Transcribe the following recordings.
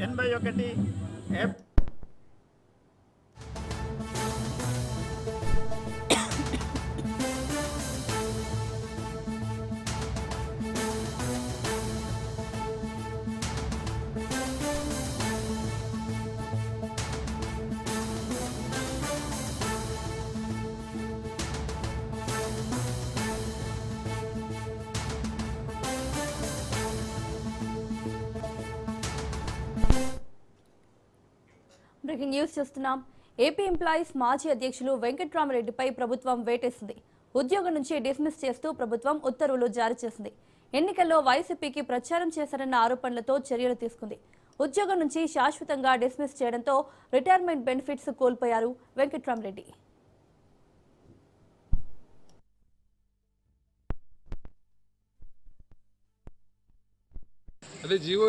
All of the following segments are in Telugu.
81 బ్రేకింగ్ న్యూస్ చూస్తున్నాం. ఏపీ ఎంప్లాయీస్ మాజీ అధ్యక్షులు వెంకట్రామరెడ్డిపై ప్రభుత్వం వేటేసింది. ఉద్యోగం నుంచి డిస్మిస్ చేస్తూ ప్రభుత్వం ఉత్తర్వులు జారీ చేసింది. ఎన్నికల్లో వైసీపీకి ప్రచారం చేశారన్న ఆరోపణలతో చర్యలు తీసుకుంది. ఉద్యోగం నుంచి శాశ్వతంగా డిస్మిస్ చేయడంతో రిటైర్మెంట్ బెనిఫిట్స్ కోల్పోయారు వెంకట్రామరెడ్డి. అదే జీవో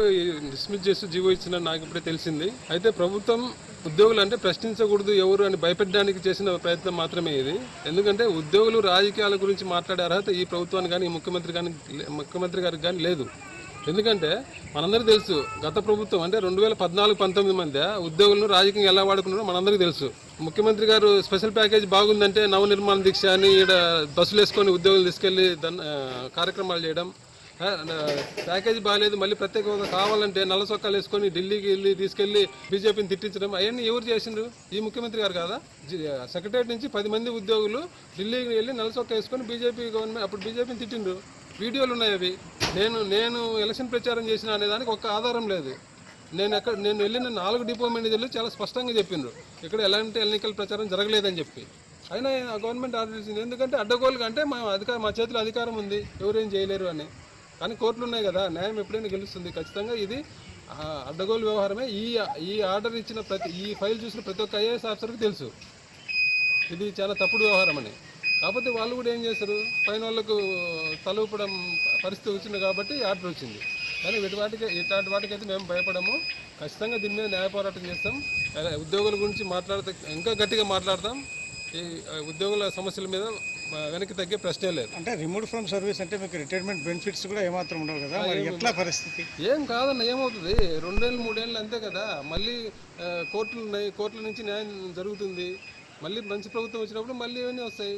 డిస్మిస్ చేస్తూ జీవో ఇచ్చిన నాకు ఇప్పుడే తెలిసింది. అయితే ప్రభుత్వం ఉద్యోగులు అంటే ప్రశ్నించకూడదు ఎవరు అని భయపెట్టడానికి చేసిన ప్రయత్నం మాత్రమే ఇది. ఎందుకంటే ఉద్యోగులు రాజకీయాల గురించి మాట్లాడే అర్హత ఈ ప్రభుత్వానికి కానీ ముఖ్యమంత్రి గారికి కానీ లేదు. ఎందుకంటే మనందరికీ తెలుసు గత ప్రభుత్వం అంటే 2014-19 మధ్య ఉద్యోగులను రాజకీయంగా ఎలా వాడుకున్నారో మనందరికీ తెలుసు. ముఖ్యమంత్రి గారు స్పెషల్ ప్యాకేజ్ బాగుందంటే నవనిర్మాణ దీక్ష అని ఇక్కడ బస్సులు వేసుకొని ఉద్యోగులు తీసుకెళ్లి కార్యక్రమాలు చేయడం, ప్యాకేజీ బాగాలేదు మళ్ళీ ప్రత్యేక హోదా కావాలంటే నల్ల చొక్కాలు వేసుకొని ఢిల్లీకి వెళ్ళి తీసుకెళ్లి బీజేపీని తిట్టించడం అవన్నీ ఎవరు చేసిండ్రు? ఈ ముఖ్యమంత్రి గారు కాదా? సెక్రటరీ నుంచి 10 మంది ఉద్యోగులు ఢిల్లీకి వెళ్ళి నల్ల చొక్కా వేసుకొని బీజేపీ గవర్నమెంట్ అప్పుడు బీజేపీని తిట్టిండ్రు. వీడియోలు ఉన్నాయి అవి. నేను ఎలక్షన్ ప్రచారం చేసిన అనేదానికి ఒక్క ఆధారం లేదు. నేను వెళ్ళిన 4 డిపో మేనేజర్లు చాలా స్పష్టంగా చెప్పిండ్రు ఇక్కడ ఎలాంటి ఎన్నికల ప్రచారం జరగలేదని చెప్పి. అయినా గవర్నమెంట్ ఆర్డర్ ఇచ్చింది. ఎందుకంటే అడ్డగోలుగా అంటే మా చేతిలో అధికారం ఉంది, ఎవరేం చేయలేరు అని. కానీ కోర్టులు ఉన్నాయి కదా, న్యాయం ఎప్పుడైనా గెలుస్తుంది. ఖచ్చితంగా ఇది అడ్డగోలు వ్యవహారమే. ఈ ఆర్డర్ ఇచ్చిన ఈ ఫైల్ చూసిన ప్రతి ఒక్క ఐఏఎస్ ఆఫీసర్కి తెలుసు ఇది చాలా తప్పుడు వ్యవహారం అని. కాకపోతే వాళ్ళు కూడా ఏం చేశారు, పైన వాళ్ళకు తలూపడం పరిస్థితి వచ్చింది కాబట్టి ఆర్డర్ వచ్చింది. కానీ ఇట్లాంటి వాటికైతే మేము భయపడము. ఖచ్చితంగా దీని మీద న్యాయ పోరాటం చేస్తాం. ఉద్యోగుల గురించి మాట్లాడితే ఇంకా గట్టిగా మాట్లాడతాం. ఈ ఉద్యోగుల సమస్యల మీద వెనక్కి తగ్గే ప్రశ్నే లేదు. అంటే రిమూవ్ ఫ్రమ్ సర్వీస్ అంటే మీకు రిటైర్మెంట్ బెనిఫిట్స్ కూడా ఏమాత్రం ఉండవు కదా, ఎట్లా పరిస్థితి? ఏం కాదన్న, ఏమవుతుంది 2 ఏళ్ళు 3 ఏళ్ళు అంతే కదా. మళ్ళీ కోర్టులు ఉన్నాయి, కోర్టుల నుంచి న్యాయం జరుగుతుంది. మళ్ళీ మంచి ప్రభుత్వం వచ్చినప్పుడు మళ్ళీ ఇవన్నీ వస్తాయి.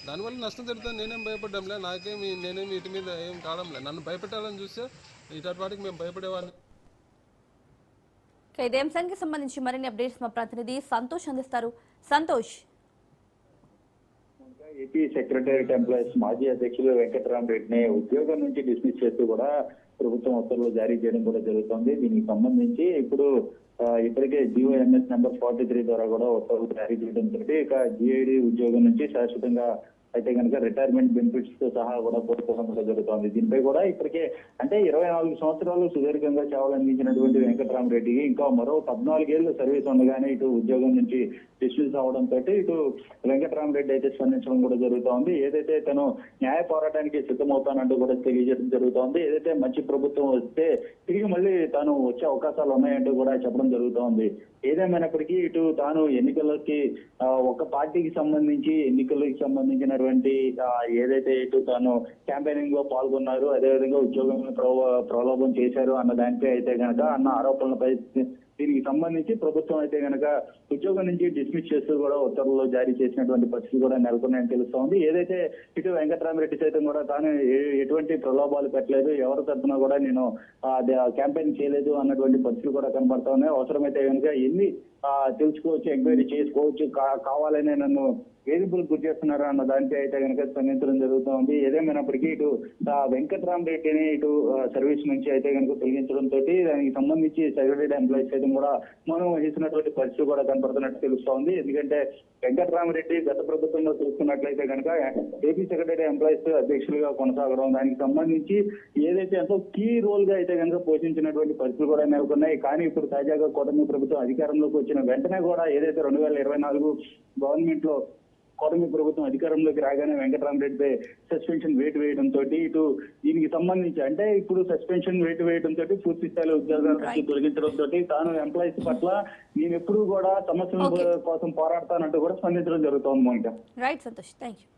దానివల్ల నష్టం జరుగుతుంది. నేనేం భయపడ్డంలే, నేనేమి వీటి మీద ఏం కావడంలే. నన్ను భయపెట్టాలని చూస్తే ఇట్లాంటి వాటికి మేము భయపడేవాడిని. ఇదే అంశానికి సంబంధించి మరిన్ని అప్డేట్స్ మా ప్రతినిధి సంతోష్ అందిస్తారు. సంతోష్, ఏపీ సెక్రటేరియట్ ఎంప్లాయీస్ మాజీ అధ్యక్షులు వెంకట్రామరెడ్డిని ఉద్యోగం నుంచి డిస్మిస్ చేస్తూ కూడా ప్రభుత్వం ఉత్తర్వులు జారీ చేయడం కూడా జరుగుతుంది. దీనికి సంబంధించి ఇప్పుడు ఇప్పటికే జిఓఎంఎస్ నెంబర్ 43 ద్వారా కూడా ఉత్తర్వులు జారీ చేయడంతో ఇక జిఐడి ఉద్యోగం నుంచి శాశ్వతంగా అయితే కనుక రిటైర్మెంట్ బెనిఫిట్స్ తో సహా కూడా కోల్పోవడం కూడా జరుగుతోంది. దీనిపై కూడా ఇప్పటికే అంటే 24 సంవత్సరాలు సుదీర్ఘంగా సేవలు అందించినటువంటి వెంకట్రామరెడ్డికి ఇంకా మరో 14 ఏళ్ళు సర్వీస్ ఉండగానే ఇటు ఉద్యోగం నుంచి డిస్మిస్ అవడంతో ఇటు వెంకట్రామరెడ్డి అయితే స్పందించడం కూడా జరుగుతోంది. ఏదైతే తను న్యాయ పోరాటానికి సిద్ధమవుతానంటూ కూడా తెలియజేయడం జరుగుతోంది. ఏదైతే మంచి ప్రభుత్వం వస్తే తిరిగి మళ్ళీ తాను వచ్చే అవకాశాలు ఉన్నాయంటూ కూడా చెప్పడం జరుగుతోంది. ఏదేమైనప్పటికీ ఇటు తాను ఎన్నికలకి ఒక పార్టీకి సంబంధించి ఎన్నికలకి సంబంధించినటువంటి ఏదైతే ఇటు తాను క్యాంపెయినింగ్ లో పాల్గొన్నారు, అదేవిధంగా ఉద్యోగంలో ప్రలోభం చేశారు అన్న దానిపై అయితే కనుక అన్న ఆరోపణలపై దీనికి సంబంధించి ప్రభుత్వం అయితే కనుక ఉద్యోగం నుంచి డిస్మిస్ చేస్తూ కూడా ఉత్తర్వులు జారీ చేసినటువంటి పరిస్థితి కూడా నెలకొన్నాయని తెలుస్తోంది. ఏదైతే ఇటు వెంకట్రామరెడ్డి సైతం కూడా తాను ఎటువంటి ప్రలోభాలు పెట్టలేదు, ఎవరి తరఫున కూడా నేను క్యాంపెయిన్ చేయలేదు అన్నటువంటి పరిస్థితులు కూడా కనబడతా ఉన్నాయి. అవసరమైతే కనుక ఎన్ని తెలుసుకోవచ్చు, ఎంక్వైరీ చేసుకోవచ్చు, కావాలనే నన్ను వేధింపులు గురి చేస్తున్నారు అన్న దానిపై అయితే కనుక స్పందించడం జరుగుతోంది. ఏదేమైనప్పటికీ ఇటు వెంకట్రామరెడ్డిని ఇటు సర్వీస్ నుంచి అయితే కనుక తొలగించడంతో దానికి సంబంధించి సెక్రటరీ ఎంప్లాయీస్ అయితే కూడా మనం వహిస్తున్నటువంటి పరిస్థితి కూడా కనపడుతున్నట్టు తెలుస్తోంది. ఎందుకంటే వెంకట్రామరెడ్డి గత ప్రభుత్వంలో చూసుకున్నట్లయితే కనుక ఏపీ సెక్రటరీ ఎంప్లాయీస్ అధ్యక్షులుగా కొనసాగడం, దానికి సంబంధించి ఏదైతే ఎంతో కీ రోల్ గా అయితే కనుక పోషించినటువంటి పరిస్థితులు కూడా నెలకొన్నాయి. కానీ ఇప్పుడు తాజాగా కూటమి ప్రభుత్వం అధికారంలోకి వచ్చిన వెంటనే కూడా ఏదైతే 2024 గవర్నమెంట్ లో కూటమి ప్రభుత్వం అధికారంలోకి రాగానే వెంకట్రామరెడ్డిపై సస్పెన్షన్ వేటు వేయడంతో ఇటు దీనికి సంబంధించి అంటే ఇప్పుడు సస్పెన్షన్ వేటు వేయడంతో పూర్తి స్థాయిలో ఉద్యోగాల నుంచి తొలగించడంతో తాను ఎంప్లాయీస్ పట్ల నేను ఎప్పుడు కూడా సమస్యల కోసం పోరాడతానంటూ కూడా స్పందించడం జరుగుతోంది. Monika. Right Santosh, thank you.